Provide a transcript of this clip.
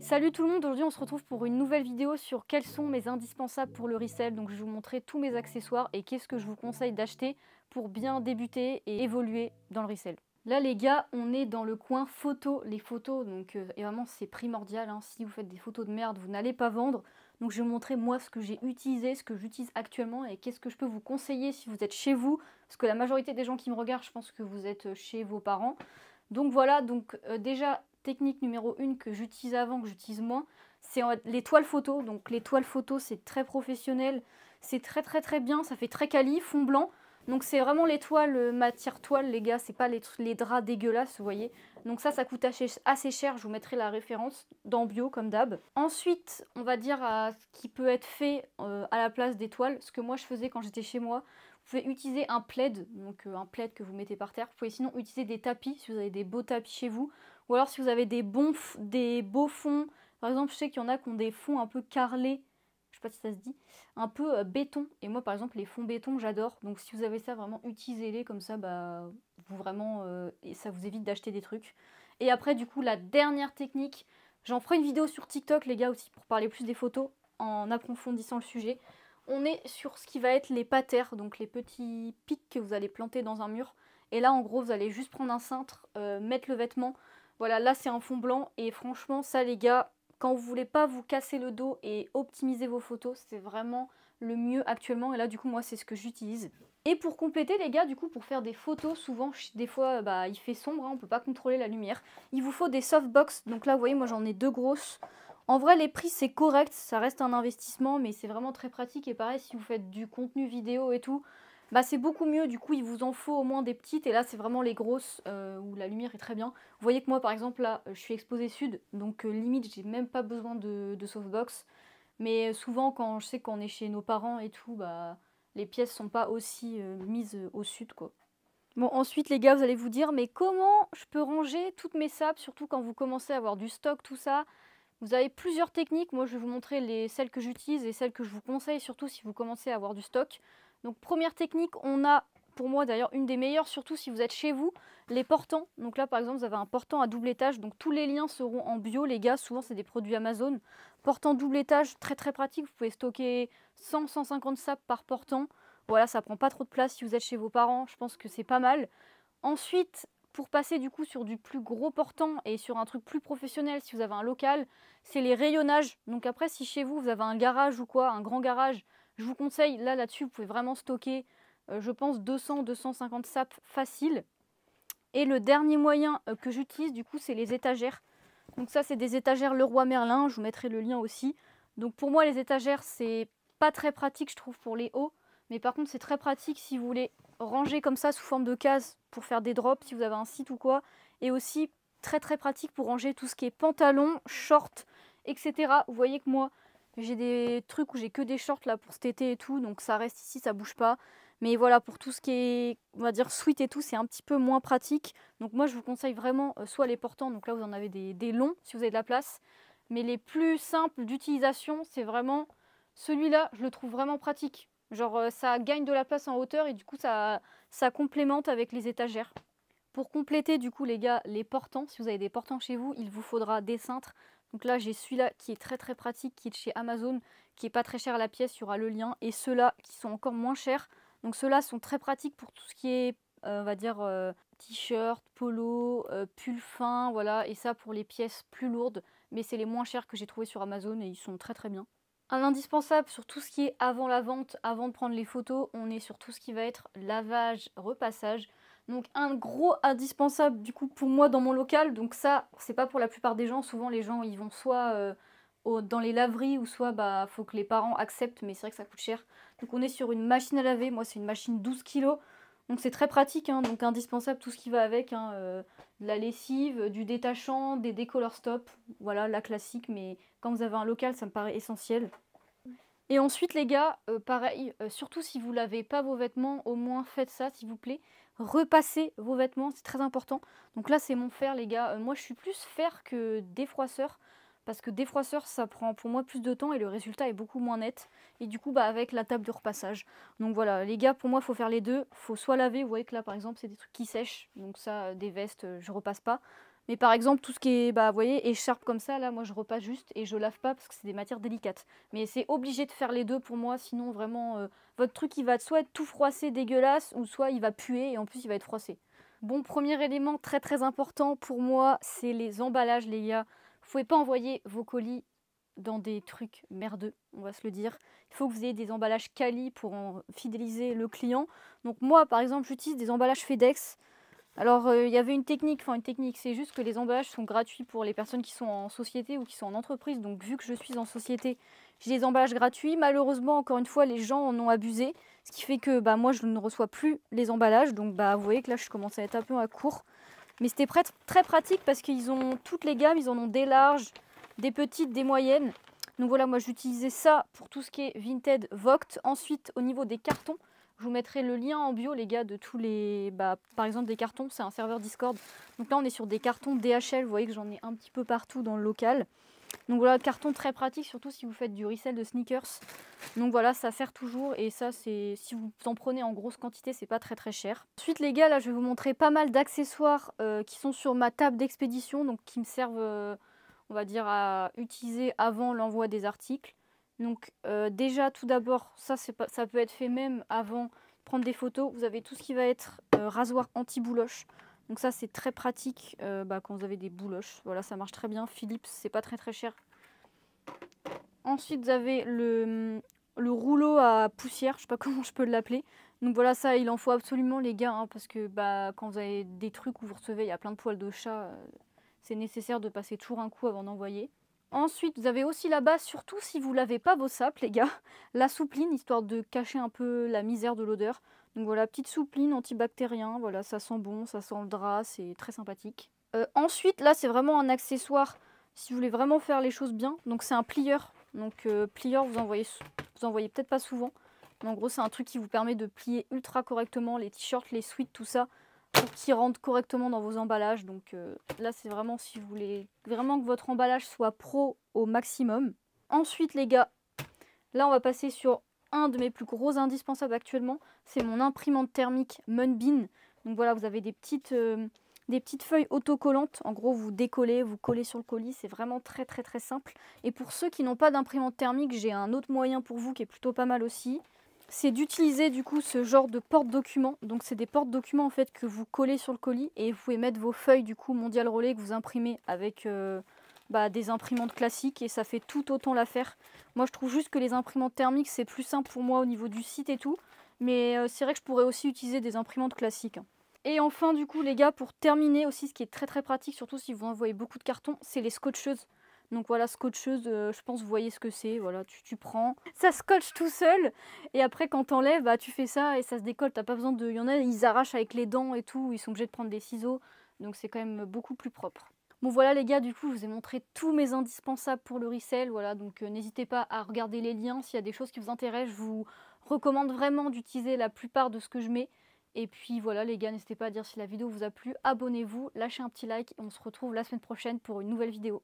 Salut tout le monde, aujourd'hui on se retrouve pour une nouvelle vidéo sur quels sont mes indispensables pour le resell. Donc je vais vous montrer tous mes accessoires et qu'est-ce que je vous conseille d'acheter pour bien débuter et évoluer dans le resell. Là les gars, on est dans le coin photo, les photos, donc et vraiment c'est primordial, hein. Si vous faites des photos de merde, vous n'allez pas vendre. Donc je vais vous montrer moi ce que j'ai utilisé, ce que j'utilise actuellement et qu'est-ce que je peux vous conseiller si vous êtes chez vous. Parce que la majorité des gens qui me regardent, je pense que vous êtes chez vos parents. Donc voilà, donc déjà technique numéro 1 que j'utilise avant, que j'utilise moins, c'est les toiles photos. Donc les toiles photos c'est très professionnel, c'est très bien, ça fait très quali, fond blanc. Donc c'est vraiment les toiles, matière toile les gars, c'est pas les draps dégueulasses, vous voyez. Donc ça coûte assez cher, je vous mettrai la référence dans bio comme d'hab. Ensuite, on va dire à ce qui peut être fait à la place des toiles, ce que moi je faisais quand j'étais chez moi. Vous pouvez utiliser un plaid, donc un plaid que vous mettez par terre. Vous pouvez sinon utiliser des tapis, si vous avez des beaux tapis chez vous. Ou alors si vous avez des beaux fonds. Par exemple, je sais qu'il y en a qui ont des fonds un peu carrelés, je sais pas si ça se dit, un peu béton. Et moi par exemple les fonds béton j'adore. Donc si vous avez ça, vraiment utilisez-les comme ça, bah vous vraiment et ça vous évite d'acheter des trucs. Et après du coup la dernière technique, j'en ferai une vidéo sur TikTok les gars aussi pour parler plus des photos en approfondissant le sujet. On est sur ce qui va être les patères, donc les petits pics que vous allez planter dans un mur. Et là en gros vous allez juste prendre un cintre, mettre le vêtement. Voilà, là c'est un fond blanc et franchement ça les gars, quand vous voulez pas vous casser le dos et optimiser vos photos, c'est vraiment le mieux actuellement. Et là du coup moi c'est ce que j'utilise. Et pour compléter les gars, du coup pour faire des photos, souvent des fois bah, il fait sombre, hein, on peut pas contrôler la lumière. Il vous faut des softbox, donc là vous voyez moi j'en ai deux grosses. En vrai les prix c'est correct, ça reste un investissement mais c'est vraiment très pratique. Et pareil si vous faites du contenu vidéo et tout, bah c'est beaucoup mieux, du coup il vous en faut au moins des petites. Et là c'est vraiment les grosses où la lumière est très bien. Vous voyez que moi par exemple là je suis exposée sud, donc limite j'ai même pas besoin de softbox. Mais souvent quand je sais qu'on est chez nos parents et tout, bah les pièces sont pas aussi mises au sud quoi. Bon ensuite les gars vous allez vous dire mais comment je peux ranger toutes mes sapes, surtout quand vous commencez à avoir du stock tout ça. Vous avez plusieurs techniques, moi je vais vous montrer celles que j'utilise et celles que je vous conseille, surtout si vous commencez à avoir du stock. Donc première technique, on a pour moi d'ailleurs une des meilleures, surtout si vous êtes chez vous, les portants. Donc là par exemple vous avez un portant à double étage, donc tous les liens seront en bio les gars, souvent c'est des produits Amazon. Portant double étage, très pratique, vous pouvez stocker 100-150 sapes par portant. Voilà, ça prend pas trop de place si vous êtes chez vos parents, je pense que c'est pas mal. Ensuite, pour passer du coup sur du plus gros portant et sur un truc plus professionnel, si vous avez un local, c'est les rayonnages. Donc après, si chez vous, vous avez un garage ou quoi, un grand garage, je vous conseille, là-dessus, vous pouvez vraiment stocker, je pense, 200-250 sapes facile. Et le dernier moyen que j'utilise, du coup, c'est les étagères. Donc ça, c'est des étagères Leroy Merlin, je vous mettrai le lien aussi. Donc pour moi, les étagères, c'est pas très pratique, je trouve, pour les hauts. Mais par contre, c'est très pratique si vous voulez ranger comme ça sous forme de case pour faire des drops, si vous avez un site ou quoi. Et aussi très pratique pour ranger tout ce qui est pantalon, shorts, etc. Vous voyez que moi, j'ai des trucs où j'ai que des shorts là pour cet été et tout. Donc ça reste ici, ça bouge pas. Mais voilà, pour tout ce qui est, on va dire, sweat et tout, c'est un petit peu moins pratique. Donc moi, je vous conseille vraiment soit les portants, donc là, vous en avez des longs, si vous avez de la place. Mais les plus simples d'utilisation, c'est vraiment celui-là, je le trouve vraiment pratique. Genre, ça gagne de la place en hauteur et du coup, ça complémente avec les étagères. Pour compléter, du coup, les gars, les portants, si vous avez des portants chez vous, il vous faudra des cintres. Donc là, j'ai celui-là qui est très pratique, qui est de chez Amazon, qui est pas très cher à la pièce, il y aura le lien. Et ceux-là qui sont encore moins chers. Donc ceux-là sont très pratiques pour tout ce qui est, on va dire, t-shirt, polo, pull fin, voilà. Et ça pour les pièces plus lourdes. Mais c'est les moins chers que j'ai trouvé sur Amazon et ils sont très bien. Un indispensable sur tout ce qui est avant la vente, avant de prendre les photos, on est sur tout ce qui va être lavage, repassage. Donc un gros indispensable du coup pour moi dans mon local. Donc ça, c'est pas pour la plupart des gens. Souvent les gens ils vont soit dans les laveries ou soit bah faut que les parents acceptent, mais c'est vrai que ça coûte cher. Donc on est sur une machine à laver. Moi c'est une machine 12 kg. Donc c'est très pratique, hein, donc indispensable tout ce qui va avec, hein, de la lessive, du détachant, des décolor stop, voilà la classique, mais quand vous avez un local ça me paraît essentiel. Et ensuite les gars, pareil, surtout si vous lavez pas vos vêtements, au moins faites ça s'il vous plaît. Repassez vos vêtements, c'est très important. Donc là c'est mon fer les gars, moi je suis plus fer que défroisseur. Parce que défroisseur ça prend pour moi plus de temps et le résultat est beaucoup moins net. Et du coup bah avec la table de repassage. Donc voilà les gars, pour moi il faut faire les deux. Faut soit laver, vous voyez que là par exemple c'est des trucs qui sèchent. Donc ça des vestes je repasse pas. Mais par exemple, tout ce qui est, bah, vous voyez, écharpe comme ça, là, moi je repasse juste et je lave pas parce que c'est des matières délicates. Mais c'est obligé de faire les deux pour moi, sinon vraiment, votre truc il va soit être tout froissé, dégueulasse, ou soit il va puer et en plus il va être froissé. Bon, premier élément très très important pour moi, c'est les emballages, les gars. Vous pouvez pas envoyer vos colis dans des trucs merdeux, on va se le dire. Il faut que vous ayez des emballages quali pour en fidéliser le client. Donc moi, par exemple, j'utilise des emballages FedEx. Alors, il y avait une technique, c'est juste que les emballages sont gratuits pour les personnes qui sont en société ou qui sont en entreprise. Donc, vu que je suis en société, j'ai des emballages gratuits. Malheureusement, encore une fois, les gens en ont abusé. Ce qui fait que bah, moi, je ne reçois plus les emballages. Donc, bah, vous voyez que là, je commence à être un peu à court. Mais c'était très pratique parce qu'ils ont toutes les gammes. Ils en ont des larges, des petites, des moyennes. Donc voilà, moi, j'utilisais ça pour tout ce qui est Vinted, Vogt. Ensuite, au niveau des cartons, je vous mettrai le lien en bio, les gars, de tous les... Bah, par exemple, des cartons, c'est un serveur Discord. Donc là, on est sur des cartons DHL. Vous voyez que j'en ai un petit peu partout dans le local. Donc voilà, carton très pratique, surtout si vous faites du resell de sneakers. Donc voilà, ça sert toujours. Et ça, c'est si vous en prenez en grosse quantité, c'est pas très très cher. Ensuite, les gars, là, je vais vous montrer pas mal d'accessoires qui sont sur ma table d'expédition. Donc qui me servent, on va dire, à utiliser avant l'envoi des articles. Donc déjà tout d'abord, ça peut être fait même avant de prendre des photos. Vous avez tout ce qui va être rasoir anti-bouloche. Donc ça c'est très pratique quand vous avez des bouloches. Voilà, ça marche très bien. Philips, c'est pas très très cher. Ensuite vous avez le rouleau à poussière, je sais pas comment je peux l'appeler. Donc voilà, ça il en faut absolument les gars, hein, parce que quand vous avez des trucs où vous recevez, il y a plein de poils de chat, c'est nécessaire de passer toujours un coup avant d'envoyer. Ensuite, vous avez aussi là-bas, surtout si vous lavez pas vos sapes, les gars, la soupline, histoire de cacher un peu la misère de l'odeur. Donc voilà, petite soupline antibactérien, voilà, ça sent bon, ça sent le drap, c'est très sympathique. Ensuite, là, c'est vraiment un accessoire si vous voulez vraiment faire les choses bien. Donc c'est un plieur. Donc plieur, vous envoyez peut-être pas souvent. Mais en gros, c'est un truc qui vous permet de plier ultra correctement les t-shirts, les sweats, tout ça, pour qu'ils rentrent correctement dans vos emballages. Donc là, c'est vraiment si vous voulez vraiment que votre emballage soit pro au maximum. Ensuite, les gars, là, on va passer sur un de mes plus gros indispensables actuellement. C'est mon imprimante thermique Munbean. Donc voilà, vous avez des petites feuilles autocollantes. En gros, vous décollez, vous collez sur le colis. C'est vraiment très très très simple. Et pour ceux qui n'ont pas d'imprimante thermique, j'ai un autre moyen pour vous qui est plutôt pas mal aussi. C'est d'utiliser du coup ce genre de porte-documents. Donc c'est des porte-documents en fait que vous collez sur le colis et vous pouvez mettre vos feuilles du coup Mondial Relais que vous imprimez avec des imprimantes classiques et ça fait tout autant l'affaire. Moi je trouve juste que les imprimantes thermiques c'est plus simple pour moi au niveau du site et tout. Mais c'est vrai que je pourrais aussi utiliser des imprimantes classiques. Et enfin du coup les gars, pour terminer aussi, ce qui est très très pratique, surtout si vous envoyez beaucoup de cartons, c'est les scotcheuses. Donc voilà, scotcheuse, je pense que vous voyez ce que c'est. Voilà, tu prends, ça scotche tout seul. Et après, quand t'enlèves, bah, tu fais ça et ça se décolle. T'as pas besoin de... Il y en a, ils arrachent avec les dents et tout. Ils sont obligés de prendre des ciseaux. Donc c'est quand même beaucoup plus propre. Bon voilà les gars, du coup, je vous ai montré tous mes indispensables pour le resell. Voilà, donc n'hésitez pas à regarder les liens. S'il y a des choses qui vous intéressent, je vous recommande vraiment d'utiliser la plupart de ce que je mets. Et puis voilà les gars, n'hésitez pas à dire si la vidéo vous a plu. Abonnez-vous, lâchez un petit like et on se retrouve la semaine prochaine pour une nouvelle vidéo.